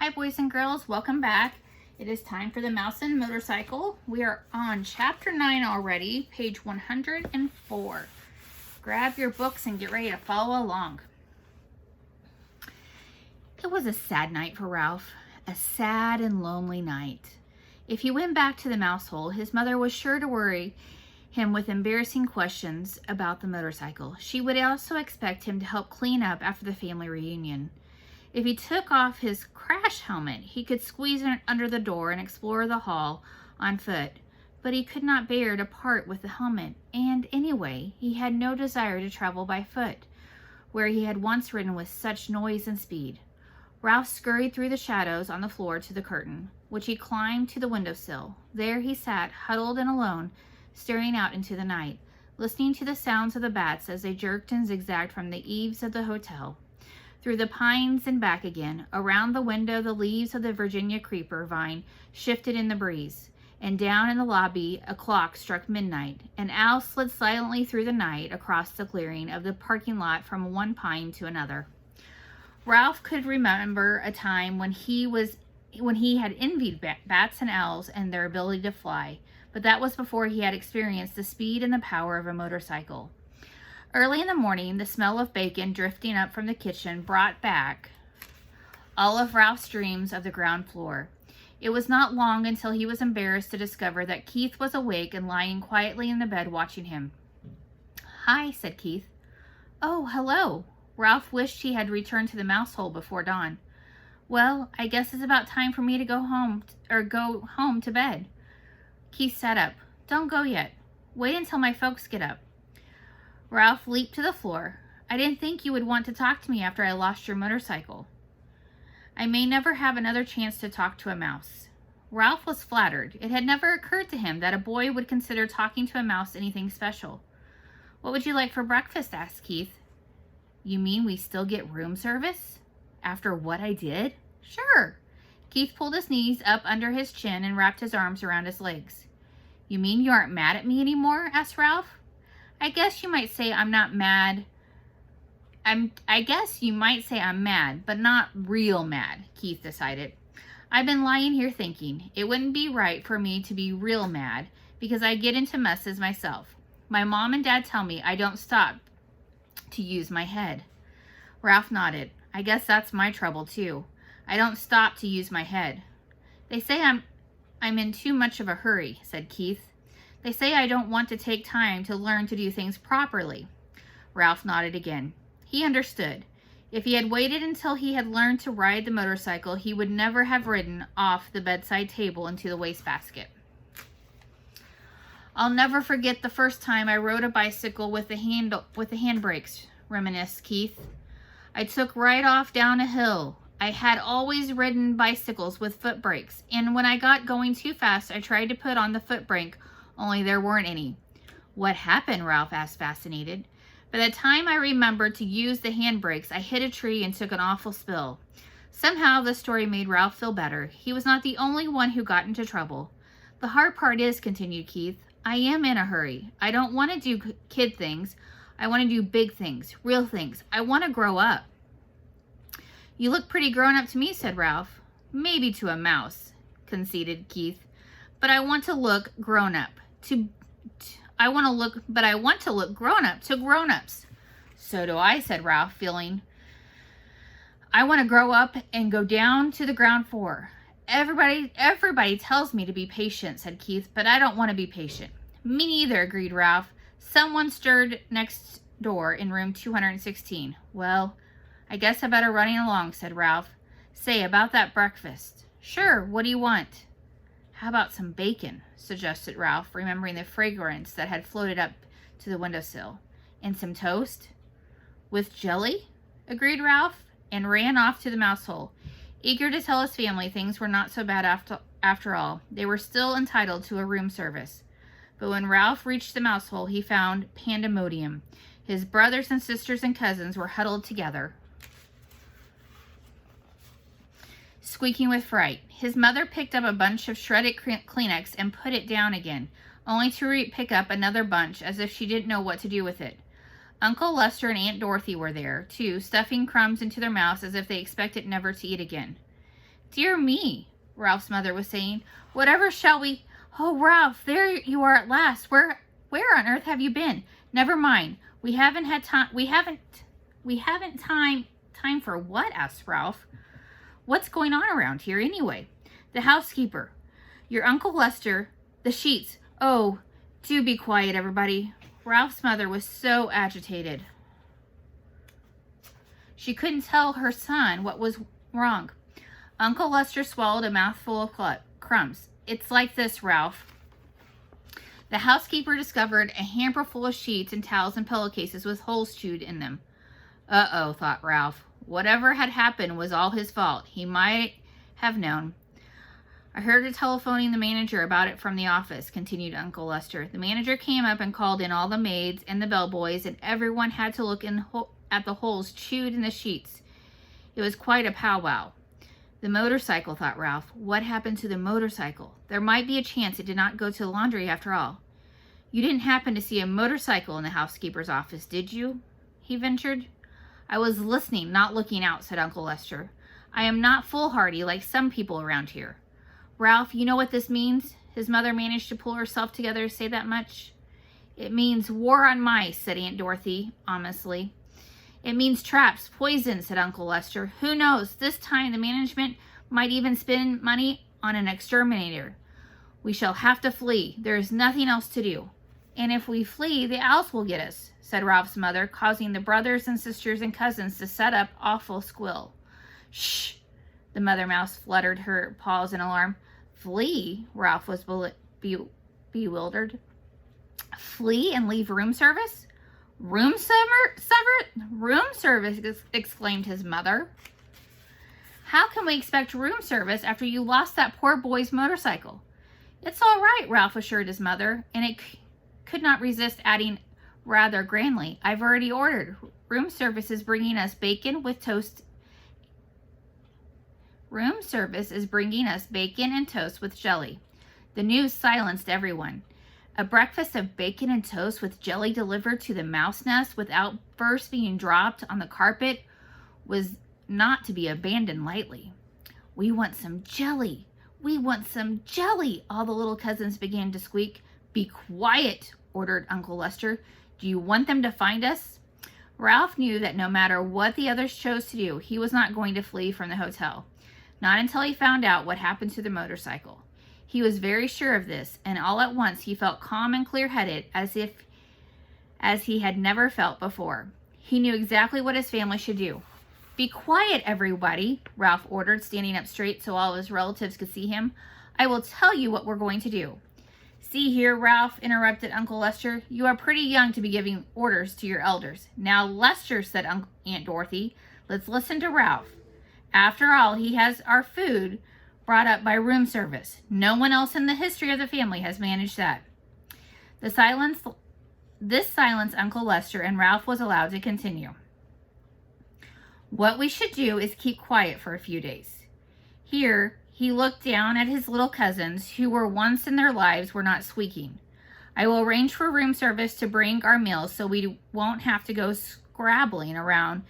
Hi boys and girls, welcome back. It is time for the Mouse and Motorcycle. We are on chapter 9 already, page 104. Grab your books and get ready to follow along. It was a sad night for Ralph, a sad and lonely night. If he went back to the mouse hole, his mother was sure to worry him with embarrassing questions about the motorcycle. She would also expect him to help clean up after the family reunion. If he took off his crash helmet, he could squeeze under the door and explore the hall on foot, but he could not bear to part with the helmet, and anyway, he had no desire to travel by foot, where he had once ridden with such noise and speed. Ralph scurried through the shadows on the floor to the curtain, which he climbed to the windowsill. There he sat, huddled and alone, staring out into the night, listening to the sounds of the bats as they jerked and zigzagged from the eaves of the hotel. Through the pines and back again. Around the window, the leaves of the Virginia creeper vine shifted in the breeze. And down in the lobby, a clock struck midnight. An owl slid silently through the night across the clearing of the parking lot from one pine to another. Ralph could remember a time when he had envied bats and owls and their ability to fly, but that was before he had experienced the speed and the power of a motorcycle. Early in the morning, the smell of bacon drifting up from the kitchen brought back all of Ralph's dreams of the ground floor. It was not long until he was embarrassed to discover that Keith was awake and lying quietly in the bed watching him. "Hi," said Keith. "Oh, hello." Ralph wished he had returned to the mouse hole before dawn. "Well, I guess it's about time for me to go home to bed." Keith sat up. "Don't go yet. Wait until my folks get up." Ralph leaped to the floor. "I didn't think you would want to talk to me after I lost your motorcycle." "I may never have another chance to talk to a mouse." Ralph was flattered. It had never occurred to him that a boy would consider talking to a mouse anything special. "What would you like for breakfast?" asked Keith. "You mean we still get room service? After what I did?" "Sure." Keith pulled his knees up under his chin and wrapped his arms around his legs. "You mean you aren't mad at me anymore?" asked Ralph. I guess you might say I'm mad, but not real mad," Keith decided. "I've been lying here thinking. It wouldn't be right for me to be real mad because I get into messes myself. My mom and dad tell me I don't stop to use my head." Ralph nodded. "I guess that's my trouble too. I don't stop to use my head." "They say I'm in too much of a hurry," said Keith. "They say I don't want to take time to learn to do things properly." Ralph nodded again. He understood. If he had waited until he had learned to ride the motorcycle, he would never have ridden off the bedside table into the wastebasket. "I'll never forget the first time I rode a bicycle with the handbrakes," reminisced Keith. "I took right off down a hill. I had always ridden bicycles with foot brakes, and when I got going too fast, I tried to put on the foot brake, only there weren't any." "What happened?" Ralph asked, fascinated. "By the time I remembered to use the handbrakes, I hit a tree and took an awful spill." Somehow the story made Ralph feel better. He was not the only one who got into trouble. "The hard part is," continued Keith, "I am in a hurry. I don't want to do kid things. I want to do big things, real things. I want to grow up." "You look pretty grown up to me," said Ralph. "Maybe to a mouse," conceded Keith. "But I want to look grown up. I want to look grown up to grown-ups." "So do I," said Ralph, feeling. "I want to grow up and go down to the ground floor. Everybody tells me to be patient," said Keith, "but I don't want to be patient." "Me neither," agreed Ralph. Someone stirred next door in room 216. "Well, I guess I better running along," said Ralph. "Say, about that breakfast." "Sure, what do you want?" "How about some bacon?" suggested Ralph, remembering the fragrance that had floated up to the windowsill. "And some toast?" "With jelly?" agreed Ralph, and ran off to the mouse hole. Eager to tell his family things were not so bad after all. They were still entitled to a room service. But when Ralph reached the mouse hole, he found pandemonium. His brothers and sisters and cousins were huddled together, squeaking with fright. His mother picked up a bunch of shredded Kleenex and put it down again, only to pick up another bunch as if she didn't know what to do with it. Uncle Lester and Aunt Dorothy were there, too, stuffing crumbs into their mouths as if they expected never to eat again. Dear me, Ralph's mother was saying. Whatever shall we... Oh, Ralph, there you are at last. Where on earth have you been? Never mind. We haven't had time... We haven't time for what? Asked Ralph. What's going on around here anyway? The housekeeper. Your Uncle Lester. The sheets. Oh, do be quiet, everybody. Ralph's mother was so agitated. She couldn't tell her son what was wrong. Uncle Lester swallowed a mouthful of crumbs. It's like this, Ralph. The housekeeper discovered a hamper full of sheets and towels and pillowcases with holes chewed in them. Uh-oh, thought Ralph. Whatever had happened was all his fault. He might have known. I heard her telephoning the manager about it from the office, continued Uncle Lester. The manager came up and called in all the maids and the bellboys, and everyone had to look at the holes chewed in the sheets. It was quite a powwow. The motorcycle, thought Ralph. What happened to the motorcycle? There might be a chance it did not go to the laundry after all. You didn't happen to see a motorcycle in the housekeeper's office, did you? He ventured. I was listening, not looking out, said Uncle Lester. I am not foolhardy like some people around here. Ralph, you know what this means? His mother managed to pull herself together to say that much. It means war on mice, said Aunt Dorothy, ominously. It means traps, poison, said Uncle Lester. Who knows? This time the management might even spend money on an exterminator. We shall have to flee. There is nothing else to do. And if we flee, the owls will get us, said Ralph's mother, causing the brothers and sisters and cousins to set up awful squill. Shh! The mother mouse fluttered her paws in alarm. Flee? Ralph was bewildered. Flee and leave room service? Room service, exclaimed his mother. How can we expect room service after you lost that poor boy's motorcycle? It's all right, Ralph assured his mother, and it could not resist adding rather grandly, I've already ordered. Room service is bringing us bacon with toast. Room service is bringing us bacon and toast with jelly. The news silenced everyone. A breakfast of bacon and toast with jelly delivered to the mouse nest without first being dropped on the carpet was not to be abandoned lightly. We want some jelly. We want some jelly, all the little cousins began to squeak. Be quiet, ordered Uncle Lester. Do you want them to find us? Ralph knew that no matter what the others chose to do, he was not going to flee from the hotel. Not until he found out what happened to the motorcycle. He was very sure of this, and all at once he felt calm and clear-headed as he had never felt before. He knew exactly what his family should do. Be quiet, everybody, Ralph ordered, standing up straight so all of his relatives could see him. I will tell you what we're going to do. See here, Ralph, interrupted Uncle Lester. You are pretty young to be giving orders to your elders. Now, Lester, said Aunt Dorothy, let's listen to Ralph. After all, he has our food brought up by room service. No one else in the history of the family has managed that. This silenced Uncle Lester, and Ralph was allowed to continue. What we should do is keep quiet for a few days. Here, he looked down at his little cousins, who were once in their lives were not squeaking. I will arrange for room service to bring our meals so we won't have to go scrabbling around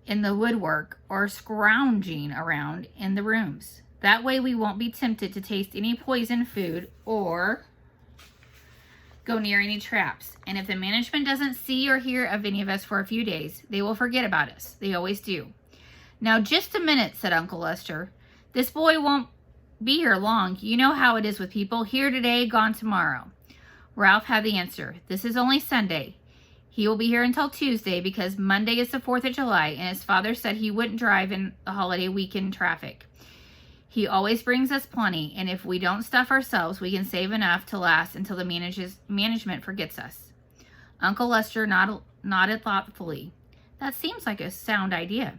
in the woodwork or scrounging around in the rooms. That way we won't be tempted to taste any poisoned food or go near any traps. And if the management doesn't see or hear of any of us for a few days, they will forget about us. They always do. Now, just a minute, said Uncle Lester. This boy won't be here long. You know how it is with people. Here today, gone tomorrow. Ralph had the answer. This is only Sunday. He will be here until Tuesday because Monday is the 4th of July, and his father said he wouldn't drive in the holiday weekend traffic. He always brings us plenty, and if we don't stuff ourselves, we can save enough to last until the management forgets us. Uncle Lester nodded thoughtfully. That seems like a sound idea.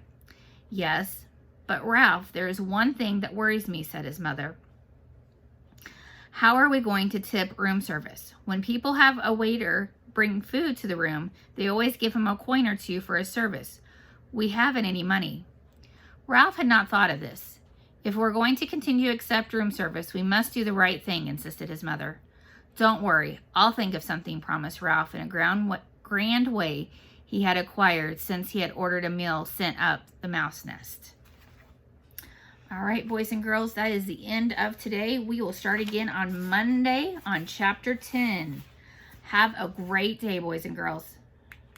Yes, but Ralph, there is one thing that worries me, said his mother. How are we going to tip room service? When people have a waiter bring food to the room, they always give him a coin or two for his service. We haven't any money. Ralph had not thought of this. If we're going to continue to accept room service, we must do the right thing, insisted his mother. Don't worry, I'll think of something, promised Ralph in a grand way he had acquired since he had ordered a meal sent up the mouse nest. All right, boys and girls, that is the end of today. We will start again on Monday on chapter 10. Have a great day, boys and girls.